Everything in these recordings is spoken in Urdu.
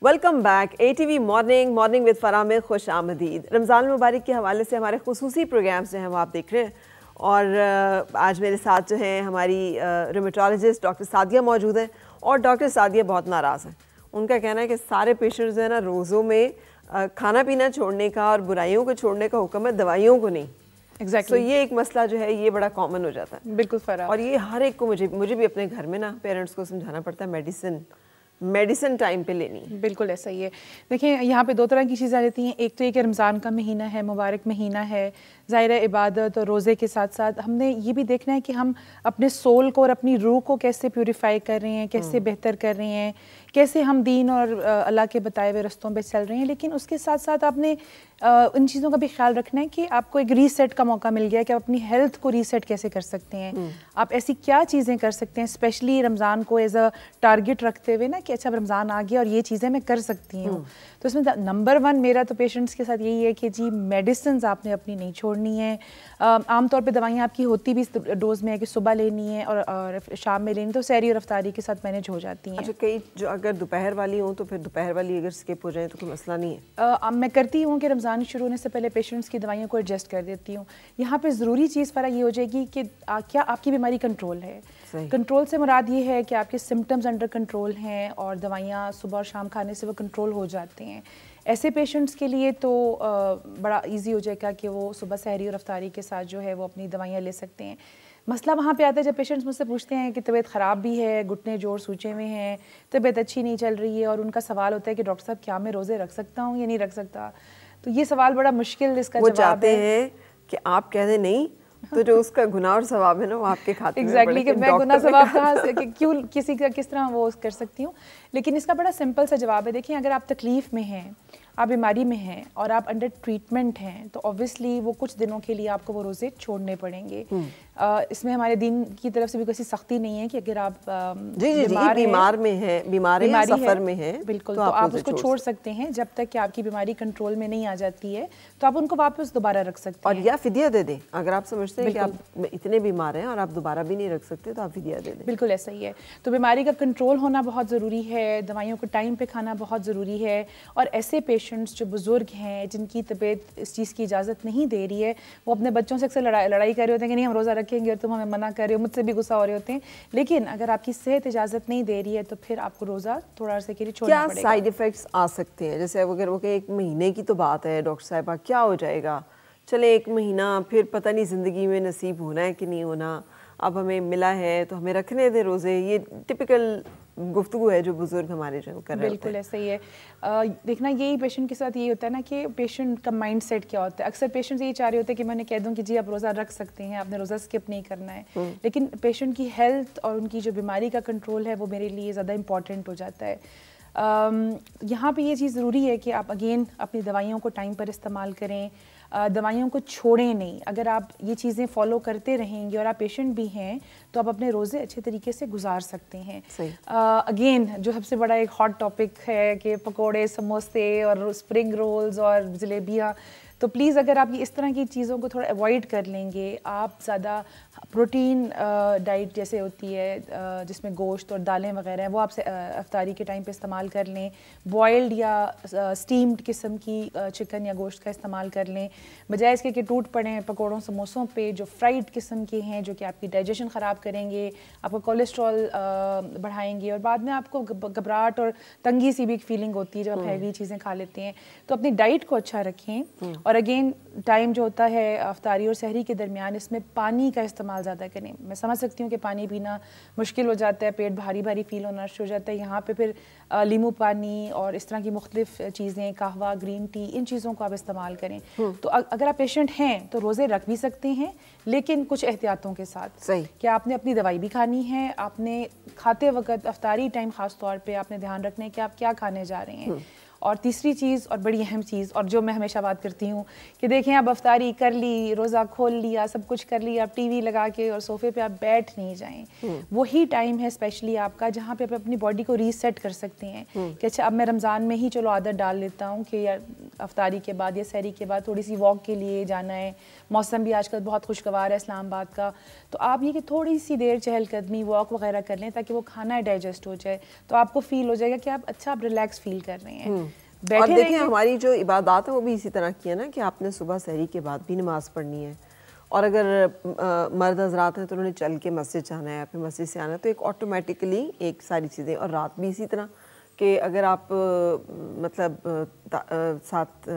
Welcome back ATV morning with Farah میں خوش آمدید. رمضان المبارک کے حوالے سے ہمارے خصوصی پروگرامز جو ہیں وہ آپ دیکھ رہے ہیں, اور آج میرے ساتھ جو ہیں ہماری ریمیٹولوجسٹ ڈاکٹر سعدیہ موجود ہیں. اور ڈاکٹر سعدیہ بہت ناراض ہیں. ان کا کہنا ہے کہ سارے پیشنٹس جو ہیں نا روزوں میں کھانا پینا چھوڑنے کا اور برائیوں کو چھوڑنے کا حکم ہے, دوائیوں کو نہیں. تو یہ ایک مسئلہ جو ہے یہ بڑا کامن ہو جاتا ہے. بالکل فرح. اور یہ ہر ایک کو مجھے بھی اپنے گھر میں نا پیرنٹس کو سمجھانا پڑتا ہے میڈیسن ٹائم پہ لینی. بالکل ایسا ہی ہے. دیکھیں یہاں پہ دو طرح کی چیزیں آ جاتی ہیں. ایک تو یہ کہ رمضان کا مہینہ ہے, مبارک مہینہ ہے, ظاہر عبادت اور روزے کے ساتھ ساتھ ہم نے یہ بھی دیکھنا ہے کہ ہم اپنے سول کو اور اپنی روح کو کیسے پیوریفائی کر رہے ہیں, کیسے بہتر کر رہے ہیں, کیسے ہم دین اور اللہ کے بتائے ہوئے رستوں پہ چل رہے ہیں. لیکن اس کے ساتھ ساتھ آپ نے ان چیزوں کا بھی خیال رکھنا ہے کہ آپ کو ایک ریسیٹ کا موقع مل گیا کہ آپ اپنی ہیلتھ کو ریسیٹ کیسے کر سکتے ہیں. آپ ایسی کیا چیزیں کر سکتے ہیں اسپیشلی رمضان کو ایز اے ٹارگٹ رکھتے ہوئے نا کہ اچھا رمضان آ گیا اور یہ چیزیں میں کر سکتی ہوں. تو اس میں نمبر 1 میرا تو پیشنٹس کے ساتھ یہی ہے کہ جی میڈیسنز آپ نے اپنی نہیں چھوڑنی ہے. عام طور پہ دوائیاں آپ کی ہوتی بھی ڈوز میں ہے کہ صبح لینی ہے اور شام میں لینی, تو سحری اور افطاری کے ساتھ مینیج ہو جاتی ہیں. اچھا, کئی جو اگر دوپہر والی ہوں تو پھر دوپہر والی اگر اسکپ ہو جائے تو کوئی مسئلہ نہیں ہے. میں کرتی ہوں کہ رمضان شروع ہونے سے پہلے پیشنٹس کی دوائیوں کو ایڈجسٹ کر دیتی ہوں. یہاں پہ ضروری چیز فرق یہ ہو جائے گی کہ کیا آپ کی بیماری کنٹرول ہے. کنٹرول سے مراد یہ ہے کہ آپ کے سمٹمز انڈر کنٹرول ہیں اور دوائیاں صبح اور شام کھانے سے وہ کنٹرول ہو جاتے ہیں. ایسے پیشنٹس کے لیے تو بڑا ایزی ہو جائے گا کہ وہ صبح سحری اور افطاری کے ساتھ جو ہے وہ اپنی دوائیاں لے سکتے ہیں. مسئلہ وہاں پہ آتا ہے جب پیشنٹس مجھ سے پوچھتے ہیں کہ طبیعت خراب بھی ہے, گھٹنے جوڑ سوچے ہوئے ہیں, طبیعت اچھی نہیں چل رہی ہے, اور ان کا سوال ہوتا ہے کہ ڈاکٹر صاحب کیا میں روزے رکھ سکتا ہوں یا نہیں رکھ سکتا. تو یہ سوال بڑا مشکل اس کا جواب ہے. وہ چاہتے ہیں کہ آپ کہہ دیں نہیں تو جو اس کا گناہ اور ثواب ہے نا وہ آپ کے کھاتے میں پڑے. ایگزیکٹلی, کہ میں گناہ ثواب کہاں سے کیوں کسی کا کس طرح وہ کر سکتی ہوں. لیکن اس کا بڑا سمپل سا جواب ہے. دیکھیں اگر آپ تکلیف میں ہیں, آپ بیماری میں ہیں اور آپ انڈر ٹریٹمنٹ ہیں تو اوبویسلی وہ کچھ دنوں کے لیے آپ کو وہ روزے چھوڑنے پڑیں گے. اس میں ہمارے دین کی طرف سے بھی کوئی سختی نہیں ہے کہ اگر آپ بیمار میں ہیں, بیماری سفر میں ہیں, بالکل, تو آپ اس کو چھوڑ سکتے ہیں جب تک کہ آپ کی بیماری کنٹرول میں نہیں آ جاتی ہے. تو آپ ان کو واپس دوبارہ رکھ سکتے ہیں اور یا فدیہ دے دیں. اگر آپ سمجھتے ہیں کہ آپ اتنے بیمار ہیں اور آپ دوبارہ بھی نہیں رکھ سکتے تو آپ فدیہ دے دیں. بالکل ایسا ہی ہے. تو بیماری کا کنٹرول ہونا بہت ضروری ہے, دوائیوں کو ٹائم پہ کھانا بہت ضروری ہے. اور ایسے پیشنٹس جو بزرگ ہیں جن کی طبیعت اس چیز کی اجازت نہیں دے رہی ہے, وہ اپنے بچوں سے اکثر لڑائی کر رہے ہوتے ہیں کہ نہیں ہم روزہ رکھیں گے اور تم ہمیں منع کر رہے ہو, مجھ سے بھی غصہ ہو رہے ہوتے ہیں. لیکن اگر آپ کی صحت اجازت نہیں دے رہی ہے تو پھر آپ کو روزہ تھوڑا عرصے کے لیے چھوڑنا پڑے گا. کیا سائیڈ ایفیکٹس آ سکتے ہیں؟ جیسے اگر وہ کہ 1 مہینے کی تو بات ہے ڈاکٹر صاحبہ, کیا ہو جائے گا, چلے 1 مہینہ پھر پتہ نہیں زندگی میں نصیب ہونا ہے کہ نہیں ہونا, اب ہمیں ملا ہے تو ہمیں رکھنے دیں روزے. یہ ٹپیکل گفتگو ہے جو بزرگ ہمارے جو کر رہے ہوتے ہیں. بالکل ایسا ہی ہے. دیکھنا یہی پیشنٹ کے ساتھ یہی ہوتا ہے نا کہ پیشنٹ کا مائنڈ سیٹ کیا ہوتا ہے. اکثر پیشنٹ یہی چاہ رہے ہوتے ہیں کہ میں نے کہہ دوں کہ جی آپ روزہ رکھ سکتے ہیں, آپ نے روزہ اسکپ نہیں کرنا ہے. لیکن پیشنٹ کی ہیلتھ اور ان کی جو بیماری کا کنٹرول ہے وہ میرے لیے زیادہ امپورٹنٹ ہو جاتا ہے. یہاں پہ یہ چیز ضروری ہے کہ آپ اگین اپنی دوائیوں کو ٹائم پر استعمال کریں, دوائیوں کو چھوڑیں نہیں. اگر آپ یہ چیزیں فالو کرتے رہیں گے اور آپ پیشنٹ بھی ہیں تو آپ اپنے روزے اچھے طریقے سے گزار سکتے ہیں. اگین جو سب سے بڑا ایک ہاٹ ٹاپک ہے کہ پکوڑے, سموسے اور اسپرنگ رولز اور جلیبیاں, تو پلیز اگر آپ اس طرح کی چیزوں کو تھوڑا اوائڈ کر لیں گے, آپ زیادہ پروٹین ڈائٹ جیسے ہوتی ہے جس میں گوشت اور دالیں وغیرہ ہیں وہ آپ سے افطاری کے ٹائم پہ استعمال کر لیں. بوائلڈ یا اسٹیمڈ قسم کی چکن یا گوشت کا استعمال کر لیں, بجائے اس کے کہ ٹوٹ پڑیں پکوڑوں سموسوں پہ جو فرائڈ قسم کے ہیں جو کہ آپ کی ڈائجیشن خراب کریں گے, آپ کو کولیسٹرول بڑھائیں گے اور بعد میں آپ کو گھبراہٹ اور تنگی سی بھی ایک فیلنگ ہوتی ہے جب آپ ہیوی چیزیں کھا لیتے ہیں. تو اپنی ڈائٹ کو اچھا رکھیں. اور اگین ٹائم جو ہوتا ہے افطاری اور سحری کے درمیان اس میں پانی کا استعمال زیادہ کریں. میں سمجھ سکتی ہوں کہ پانی پینا مشکل ہو جاتا ہے, پیٹ بھاری بھاری فیل ہونا شروع ہو جاتا ہے. یہاں پہ پھر لیمو پانی اور اس طرح کی مختلف چیزیں, قہوہ, گرین ٹی, ان چیزوں کو آپ استعمال کریں. تو اگر آپ پیشنٹ ہیں تو روزے رکھ بھی سکتے ہیں لیکن کچھ احتیاطوں کے ساتھ. کہ آپ نے اپنی دوائی بھی کھانی ہے, آپ نے کھاتے وقت افطاری ٹائم خاص طور پہ آپ نے دھیان رکھنا ہے کہ آپ کیا کھانے جا رہے ہیں. اور تیسری چیز اور بڑی اہم چیز اور جو میں ہمیشہ بات کرتی ہوں کہ دیکھیں اب افطاری کر لی, روزہ کھول لیا, سب کچھ کر لیا, اب ٹی وی لگا کے اور صوفے پہ آپ بیٹھ نہیں جائیں. وہی ٹائم ہے اسپیشلی آپ کا جہاں پہ آپ اپنی باڈی کو ریسیٹ کر سکتے ہیں کہ اچھا اب میں رمضان میں ہی چلو عادت ڈال لیتا ہوں کہ یار افطاری کے بعد یا سحری کے بعد تھوڑی سی واک کے لیے جانا ہے. موسم بھی آج کل بہت خوشگوار ہے اسلام آباد کا, تو آپ یہ کہ تھوڑی سی دیر چہل قدمی واک وغیرہ کر لیں تاکہ وہ کھانا ڈائجسٹ ہو جائے, تو آپ کو فیل ہو جائے گا کہ آپ اچھا آپ ریلیکس فیل کر رہے ہیں. اور دیکھیں ہماری جو عبادات ہیں وہ بھی اسی طرح کی ہے نا کہ آپ نے صبح سحری کے بعد بھی نماز پڑھنی ہے, اور اگر مرد حضرات ہیں تو انہوں نے چل کے مسجد جانا ہے یا پھر مسجد سے آنا ہے, تو ایک آٹومیٹکلی ایک ساری چیزیں. اور رات بھی اسی طرح کہ اگر آپ مطلب ساتھ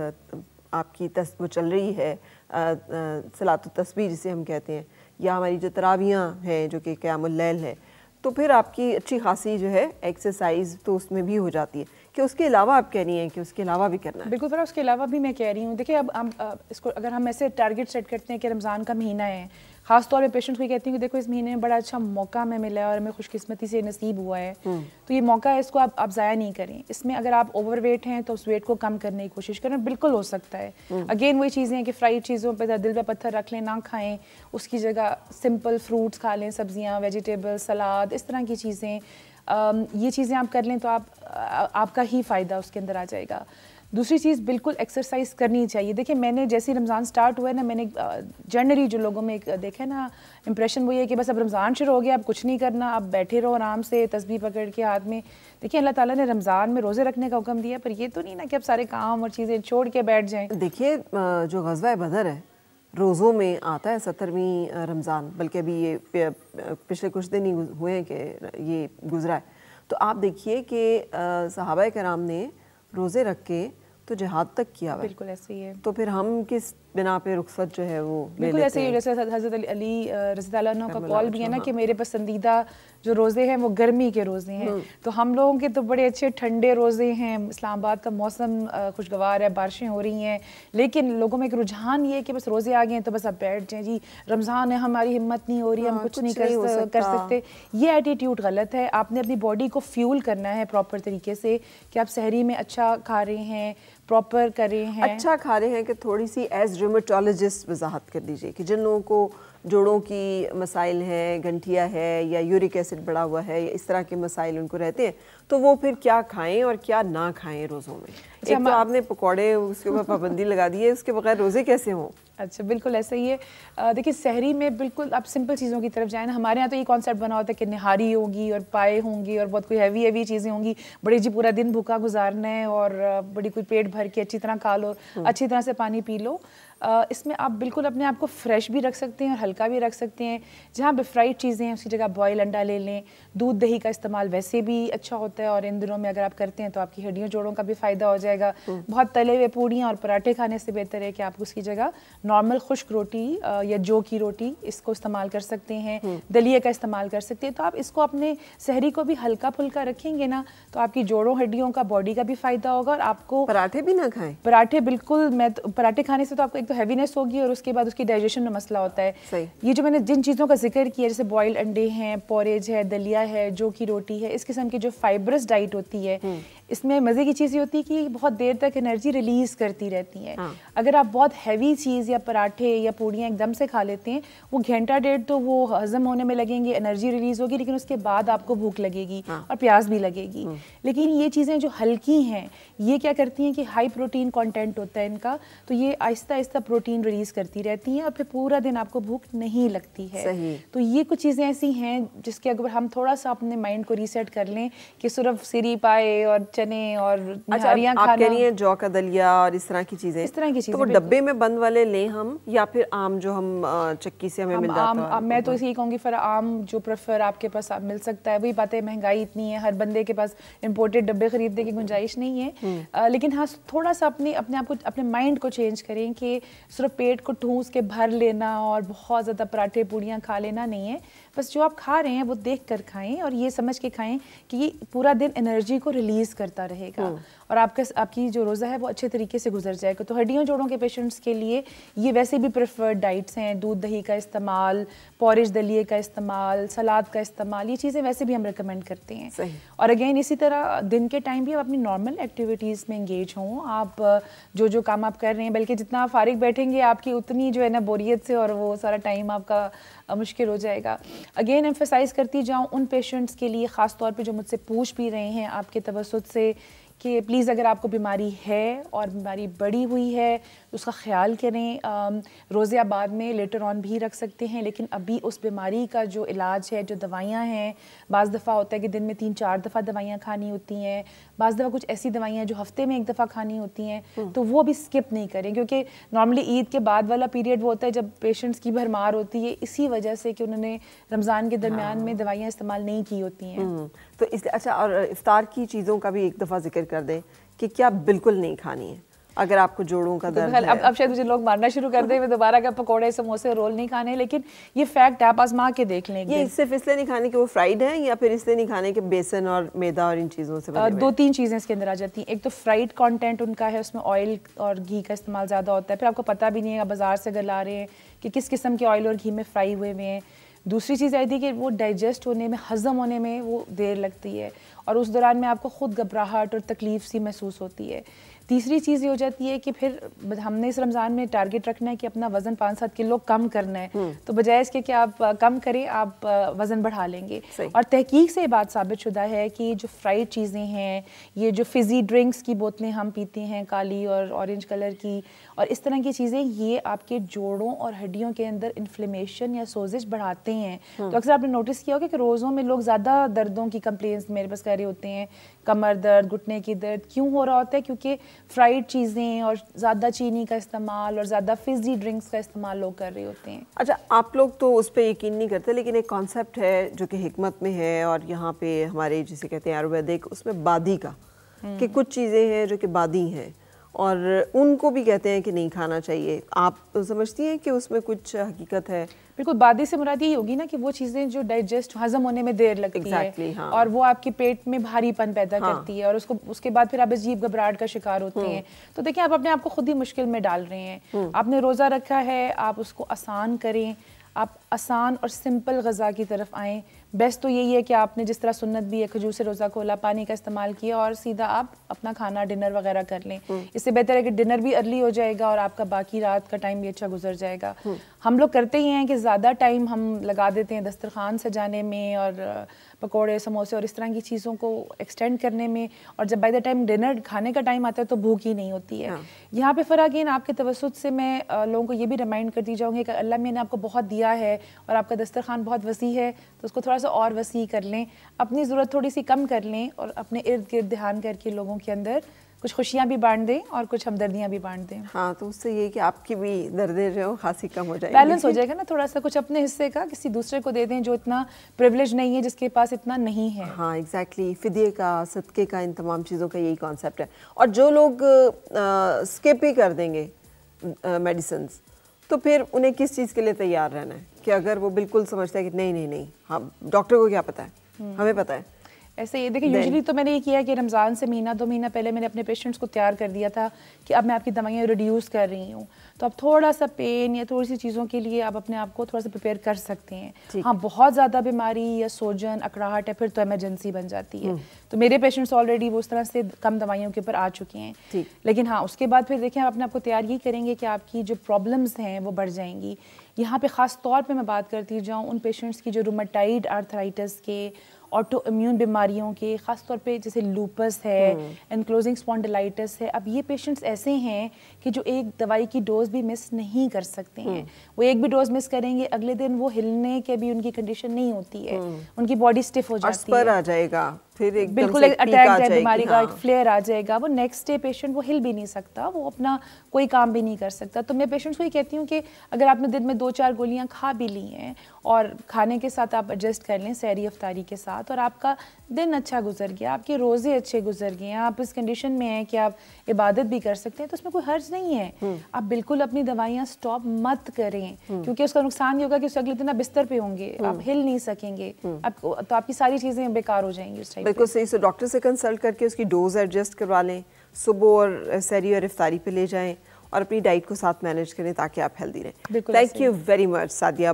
آپ کی وہ چل رہی ہے صلاۃ التسبیح جسے ہم کہتے ہیں, یا ہماری جو تراویحاں ہیں جو کہ قیام اللیل ہے, تو پھر آپ کی اچھی خاصی جو ہے ایکسرسائز تو اس میں بھی ہو جاتی ہے. کہ اس کے علاوہ آپ کہہ رہی ہیں کہ اس کے علاوہ بھی کرنا ہے؟ بالکل فرا, اس کے علاوہ بھی میں کہہ رہی ہوں. دیکھیں اب اس کو اگر ہم ایسے ٹارگیٹ سیٹ کرتے ہیں کہ رمضان کا مہینہ ہے, خاص طور پہ پیشنٹس کو کہتی ہوں کہ دیکھو اس مہینے میں بڑا اچھا موقع ہمیں ملا ہے اور ہمیں خوش قسمتی سے نصیب ہوا ہے, تو یہ موقع ہے, اس کو آپ ضائع نہیں کریں. اس میں اگر آپ اوور ویٹ ہیں تو اس ویٹ کو کم کرنے کی کوشش کریں, بالکل ہو سکتا ہے. اگین وہی چیزیں ہیں کہ فرائیڈ چیزوں پہ دل پہ پتھر رکھ لیں, نہ کھائیں, اس کی جگہ سمپل فروٹس کھا لیں, سبزیاں, ویجیٹیبل, سلاد, اس طرح کی چیزیں. یہ چیزیں آپ کر لیں تو آپ کا ہی فائدہ اس کے اندر آ جائے گا. دوسری چیز بالکل ایکسرسائز کرنی چاہیے. دیکھیں میں نے جیسے رمضان سٹارٹ ہوا ہے نا, میں نے جنرلی جو لوگوں میں دیکھا ہے نا امپریشن وہ یہ کہ بس اب رمضان شروع ہو گیا, اب کچھ نہیں کرنا, اب بیٹھے رہو آرام سے تسبیح پکڑ کے ہاتھ میں. دیکھیں اللہ تعالیٰ نے رمضان میں روزے رکھنے کا حکم دیا, پر یہ تو نہیں نا کہ اب سارے کام اور چیزیں چھوڑ کے بیٹھ جائیں. دیکھیے جو غزوہ بدر ہے روزوں میں آتا ہے 17ویں رمضان, بلکہ ابھی یہ پچھلے کچھ دن ہی ہوئے ہیں کہ یہ گزرا ہے. تو آپ دیکھیے کہ صحابہ کرام نے روزے رکھ کے تو جہاد تک کیا ہوا ہے. بالکل ایسے ہی ہے. تو پھر ہم کس بنا پہ رخصت جو ہے وہ بالکل ایسے ہی, جیسے حضرت علی رضی اللہ عنہ کا قول بھی ہے نا کہ میرے پسندیدہ جو روزے ہیں وہ گرمی کے روزے ہیں. تو ہم لوگوں کے تو بڑے اچھے ٹھنڈے روزے ہیں, اسلام آباد کا موسم خوشگوار ہے, بارشیں ہو رہی ہیں, لیکن لوگوں میں ایک رجحان یہ ہے کہ بس روزے آ گئے ہیں تو بس اب بیٹھ جائیں, جی رمضان ہے ہماری ہمت نہیں ہو رہی, ہم کچھ نہیں کر سکتے. یہ ایٹیٹیوڈ غلط ہے. آپ نے اپنی باڈی کو فیول کرنا ہے پراپر طریقے سے کہ آپ سحری میں اچھا کھا رہے ہیں, پراپر کر رہے ہیں, اچھا کھا رہے ہیں. کہ تھوڑی سی ایز ریومیٹولوجسٹ وضاحت کر دیجئے کہ جن لوگوں کو جوڑوں کی مسائل ہیں, گنٹھیا ہے یا یورک ایسڈ بڑھا ہوا ہے, یا اس طرح کے مسائل ان کو رہتے ہیں, تو وہ پھر کیا کھائیں اور کیا نہ کھائیں روزوں میں؟ ایک تو آپ نے پکوڑے اس کے اوپر پابندی لگا دی ہے, اس کے بغیر روزے کیسے ہوں؟ اچھا بالکل ایسا ہی ہے. دیکھیں سحری میں بالکل آپ سمپل چیزوں کی طرف جائیں نا. ہمارے یہاں تو یہ کانسیپٹ بنا ہوتا ہے کہ نہاری ہوگی اور پائے ہوں گی اور بہت کوئی ہیوی چیزیں ہوں گی, بڑی جی پورا دن بھوکا گزارنا ہے اور بڑی کوئی پیٹ بھر کے اچھی طرح کھا لو, اچھی طرح سے پانی پی لو. اس میں آپ بالکل اپنے آپ کو فریش بھی رکھ سکتے ہیں اور ہلکا بھی رکھ سکتے ہیں. جہاں پہ فرائیڈ چیزیں ہیں اس کی جگہ بوائل انڈا لے لیں. دودھ دہی کا استعمال ویسے بھی اچھا ہوتا ہے, اور ان دنوں میں اگر آپ کرتے ہیں تو آپ کی ہڈیوں جوڑوں کا بھی فائدہ ہو جائے گا. بہت تلے ہوئے پوڑیاں اور پراٹھے کھانے سے بہتر ہے کہ آپ اس کی جگہ نارمل خشک روٹی یا جو کی روٹی اس کو استعمال کر سکتے ہیں, دلیے کا استعمال کر سکتے ہیں. تو آپ اس کو اپنے سحری کو بھی ہلکا پھلکا رکھیں گے نا تو آپ کی جوڑوں ہڈیوں کا باڈی کا بھی فائدہ ہوگا. اور آپ کو پراٹھے بھی نہ کھائیں. پراٹھے بالکل, پراٹھے کھانے سے تو آپ کو ایک تو ہیوینس ہوگی اور اس کے بعد اس کی ڈائجیشن میں مسئلہ ہوتا ہے. یہ جو میں نے جن چیزوں کا ذکر کیا جیسے بوائلڈ انڈے ہیں, پوریج ہے, دلیا ہے, جو کی روٹی ہے, اس قسم کی جو فائبرس ڈائٹ ہوتی ہے, اس میں مزے کی چیز یہ ہوتی ہے کہ بہت دیر تک انرجی ریلیز کرتی رہتی ہیں. اگر آپ بہت ہیوی چیز یا پراٹھے یا پوڑیاں ایک دم سے کھا لیتے ہیں, وہ گھنٹہ ڈیڑھ تو وہ ہضم ہونے میں لگیں گے, انرجی ریلیز ہوگی, لیکن اس کے بعد آپ کو بھوک لگے گی اور پیاس بھی لگے گی. لیکن یہ چیزیں جو ہلکی ہیں یہ کیا کرتی ہیں کہ ہائی پروٹین کانٹینٹ ہوتا ہے ان کا, تو یہ آہستہ آہستہ پروٹین ریلیز کرتی رہتی ہیں اور پھر پورا دن آپ کو بھوک نہیں لگتی ہے. تو یہ کچھ چیزیں ایسی ہیں جس کے اگر ہم تھوڑا سا اپنے مائنڈ کو ریسیٹ کر لیں کہ صرف سری پائے اور چنے اور نہاریاں کھانا. آپ کہہ رہی ہیں جو کا دلیا اور اس طرح کی چیزیں, تو وہ ڈبے میں بند والے لیں ہم, یا پھر عام جو ہم چکی سے ہمیں مل جاتا ہے؟ میں تو اسی کہوں گی فرا عام جو پریفر آپ کے پاس مل سکتا ہے. وہی بات ہے, مہنگائی اتنی ہے, ہر بندے کے پاس امپورٹڈ ڈبے خریدنے کی گنجائش نہیں ہے. لیکن ہاں تھوڑا سا اپنے آپ کو, اپنے مائنڈ کو چینج کریں کہ صرف پیٹ کو ٹھوس کے بھر لینا اور بہت زیادہ پراٹھے پوڑیاں کھا لینا نہیں ہے. بس جو آپ کھا رہے ہیں وہ دیکھ کر کھائیں اور یہ سمجھ کے کھائیں کہ یہ پورا دن انرجی کو ریلیز کرتا رہے گا اور آپ کی جو روزہ ہے وہ اچھے طریقے سے گزر جائے گا. تو ہڈیوں جوڑوں کے پیشنٹس کے لیے یہ ویسے بھی پریفرڈ ڈائٹس ہیں. دودھ دہی کا استعمال, پورج دلیے کا استعمال, سلاد کا استعمال, یہ چیزیں ویسے بھی ہم ریکمینڈ کرتے ہیں. اور اگین اسی طرح دن کے ٹائم بھی آپ اپنی نارمل ایکٹیویٹیز میں انگیج ہوں. آپ جو کام آپ کر رہے ہیں, بلکہ جتنا آپ فارغ بیٹھیں گے آپ کی اتنی جو ہے نا بوریت سے اور وہ سارا ٹائم آپ کا مشکل ہو جائے گا. اگین ایمفیسائز کرتی جاؤں ان پیشنٹس کے لیے خاص طور پہ جو مجھ سے پوچھ بھی رہے ہیں آپ کے توسط سے کہ پلیز اگر آپ کو بیماری ہے اور بیماری بڑی ہوئی ہے تو اس کا خیال کریں. روزے آپ بعد میں لیٹر آن بھی رکھ سکتے ہیں, لیکن ابھی اس بیماری کا جو علاج ہے, جو دوائیاں ہیں, بعض دفعہ ہوتا ہے کہ دن میں 3-4 دفعہ دوائیاں کھانی ہوتی ہیں, بعض دفعہ کچھ ایسی دوائیاں جو ہفتے میں 1 دفعہ کھانی ہوتی ہیں, تو وہ بھی اسکپ نہیں کریں, کیونکہ نارملی عید کے بعد والا پیریڈ وہ ہوتا ہے جب پیشنٹس کی بھرمار ہوتی ہے, اسی وجہ سے کہ انہوں نے رمضان کے درمیان میں دوائیاں استعمال نہیں کی ہوتی ہیں. تو اچھا, اور افطار کی چیزوں کا بھی ایک دفعہ ذکر کر دیں کہ کیا بالکل نہیں کھانی ہے اگر آپ کو جوڑوں کا درد ہے. اب شاید مجھے لوگ مارنا شروع کر دیں دوبارہ کہ پکوڑے سموسے رول نہیں کھانے, لیکن یہ فیکٹ آپ آزما کے دیکھ لیں. یہ صرف اس لیے نہیں کھانے کہ وہ فرائیڈ ہیں, یا پھر اس لیے نہیں کھانے کہ بیسن اور میدا اور ان چیزوں سے 2-3 چیزیں اس کے اندر آ جاتی ہیں. ایک تو فرائیڈ کانٹینٹ ان کا ہے, اس میں آئل اور گھی کا استعمال زیادہ ہوتا ہے, پھر آپ کو پتہ بھی نہیں ہے, بازار سے اگر لا رہے ہیں کہ کس قسم کے آئل اور گھی میں فرائی ہوئے ہوئے ہیں. دوسری چیز یہ تھی کہ وہ ڈائجسٹ ہونے میں, ہضم ہونے میں وہ دیر لگتی ہے, اور اس دوران میں آپ کو خود گھبراہٹ اور تکلیف سی محسوس ہوتی ہے. تیسری چیز یہ ہو جاتی ہے کہ پھر ہم نے اس رمضان میں ٹارگٹ رکھنا ہے کہ اپنا وزن 5-7 کلو کم کرنا ہے, تو بجائے اس کے کہ آپ کم کریں آپ وزن بڑھا لیں گے. اور تحقیق سے یہ بات ثابت شدہ ہے کہ جو فرائیڈ چیزیں ہیں, یہ جو فزی ڈرنکس کی بوتلیں ہم پیتے ہیں کالی اور اورنج کلر کی, اور اس طرح کی چیزیں, یہ آپ کے جوڑوں اور ہڈیوں کے اندر انفلیمیشن یا سوزش بڑھاتے ہیں. تو اکثر آپ نے نوٹس کیا ہوگا کہ روزوں میں لوگ زیادہ دردوں کی کمپلینس میرے پاس کر رہے ہوتے ہیں, کمر درد, گھٹنے کی درد. کیوں ہو رہا ہوتا ہے؟ کیونکہ فرائیڈ چیزیں اور زیادہ چینی کا استعمال اور زیادہ فزی ڈرنکس کا استعمال لوگ کر رہے ہوتے ہیں. اچھا, آپ لوگ تو اس پہ یقین نہیں کرتے, لیکن ایک کانسیپٹ ہے جو کہ حکمت میں ہے, اور یہاں پہ ہمارے جسے کہتے ہیں آیورویدک, اس میں بادی کا, کہ کچھ چیزیں ہیں جو کہ بادی ہیں اور ان کو بھی کہتے ہیں کہ نہیں کھانا چاہیے. آپ سمجھتی ہیں کہ اس میں کچھ حقیقت ہے؟ بالکل, بادی سے مراد یہ ہوگی نا کہ وہ چیزیں جو ڈائجسٹ ہضم ہونے میں دیر لگتی ہے, اور وہ آپ کے پیٹ میں بھاری پن پیدا کرتی ہے, اور اس کے بعد پھر آپ عجیب گھبراہٹ کا شکار ہوتے ہیں. تو دیکھیں, آپ اپنے آپ کو خود ہی مشکل میں ڈال رہے ہیں. آپ نے روزہ رکھا ہے, آپ اس کو آسان کریں, آپ آسان اور سمپل غذا کی طرف آئیں. بیسٹ تو یہی ہے کہ آپ نے جس طرح سنت بھی ہے, کھجور سے روزہ کھولا, پانی کا استعمال کیا, اور سیدھا آپ اپنا کھانا ڈنر وغیرہ کر لیں. اس سے بہتر ہے کہ ڈنر بھی ارلی ہو جائے گا اور آپ کا باقی رات کا ٹائم بھی اچھا گزر جائے گا. ہم لوگ کرتے ہی ہیں کہ زیادہ ٹائم ہم لگا دیتے ہیں دسترخوان سجانے میں اور پکوڑے سموسے اور اس طرح کی چیزوں کو ایکسٹینڈ کرنے میں, اور جب بائی دا ٹائم ڈنر کھانے کا ٹائم آتا ہے تو بھوک ہی نہیں ہوتی ہے. یہاں پہ فرق ہے, آپ کے توسط سے میں لوگوں کو یہ بھی ریمائنڈ کرتی جاؤں گی کہ اللہ میں نے آپ کو بہت دیا ہے اور آپ کا دسترخوان بہت وسیع ہے, تو اس کو تھوڑا سا اور وسیع کر لیں, اپنی ضرورت تھوڑی سی کم کر لیں, اور اپنے ارد گرد دھیان کر کے لوگوں کے اندر کچھ خوشیاں بھی بانٹ دیں اور کچھ ہمدردیاں بھی بانٹ دیں. ہاں, تو اس سے یہ کہ آپ کی بھی دردیں جو ہیں خاصی کم ہو جائیں گی, بیلنس ہو جائے گا نا, تھوڑا سا کچھ اپنے حصے کا کسی دوسرے کو دے دیں جو اتنا پریولیج نہیں ہے, جس کے پاس اتنا نہیں ہے. ہاں ایگزیکٹلی, فدیے کا, صدقے کا, ان تمام چیزوں کا یہی کانسیپٹ ہے. اور جو لوگ اسکپ ہی کر دیں گے میڈیسنز, تو پھر انہیں کس چیز کے لیے تیار رہنا ہے؟ کہ اگر وہ بالکل سمجھتا ہے کہ نہیں, ہاں ڈاکٹر کو کیا پتہ ہے, ہمیں پتہ ہے. ایسے یہ دیکھیں, یوزلی تو میں نے یہ کیا کہ رمضان سے 1-2 مہینہ پہلے میں نے اپنے پیشنٹس کو تیار کر دیا تھا کہ اب میں آپ کی دوائیاں ریڈیوس کر رہی ہوں, تو اب تھوڑا سا پین یا تھوڑی سی چیزوں کے لیے آپ اپنے آپ کو تھوڑا سا پریپیئر کر سکتے ہیں. ہاں, بہت زیادہ بیماری یا سوجن, اکڑاہٹ ہے, پھر تو ایمرجنسی بن جاتی ہے. تو میرے پیشنٹس آلریڈی وہ اس طرح سے کم دوائیوں کے اوپر آ چکے ہیں. لیکن ہاں, اس کے بعد پھر دیکھیں, آپ اپنے آپ کو تیار یہ کریں گے کہ آپ کی جو پرابلمس ہیں وہ بڑھ جائیں گی. یہاں پہ خاص طور پہ میں بات کرتی جاؤں ان پیشنٹس کی جو رومیٹائڈ آرتھرائٹس کے, آٹو امیون بیماریوں کے, خاص طور پہ جیسے لوپس ہے, انکلوزنگ اسپونڈلائٹس ہے. اب یہ پیشنٹس ایسے ہیں کہ جو ایک دوائی کی ڈوز بھی مس نہیں کر سکتے ہیں. وہ ایک بھی ڈوز مس کریں گے, اگلے دن وہ ہلنے کے بھی ان کی کنڈیشن نہیں ہوتی ہے, ان کی باڈی اسٹف ہو جاتی ہے, آ جائے گا, پھر بالکل اٹیک ہے, بیماری کا ایک فلیئر آ جائے گا. وہ نیکسٹ ڈے پیشنٹ وہ ہل بھی نہیں سکتا, وہ اپنا کوئی کام بھی نہیں کر سکتا. تو میں پیشنٹس کو یہ کہتی ہوں کہ اگر آپ نے دن میں 2-4 گولیاں کھا بھی لی ہیں اور کھانے کے ساتھ آپ ایڈجسٹ کر لیں سحری افطاری کے ساتھ, اور آپ کا دن اچھا گزر گیا, آپ کے روزے اچھے گزر گئے ہیں, آپ اس کنڈیشن میں ہیں کہ آپ عبادت بھی کر سکتے ہیں, تو اس میں کوئی حرج نہیں ہے. آپ بالکل اپنی دوائیاں سٹاپ مت کریں, کیونکہ اس کا نقصان یہ ہوگا کہ اس اگلے دن آپ بستر پہ ہوں گے, آپ ہل نہیں سکیں گے, تو آپ کی ساری چیزیں بیکار ہو جائیں گی اس ٹائم. بالکل صحیح. سو ڈاکٹر سے کنسلٹ کر کے اس کی ڈوز ایڈجسٹ کروا لیں, صبح اور سحری اور افطاری پہ لے جائیں, اور اپنی ڈائٹ کو ساتھ مینیج کریں تاکہ آپ ہیلدی رہیں. Thank you very much Sadia.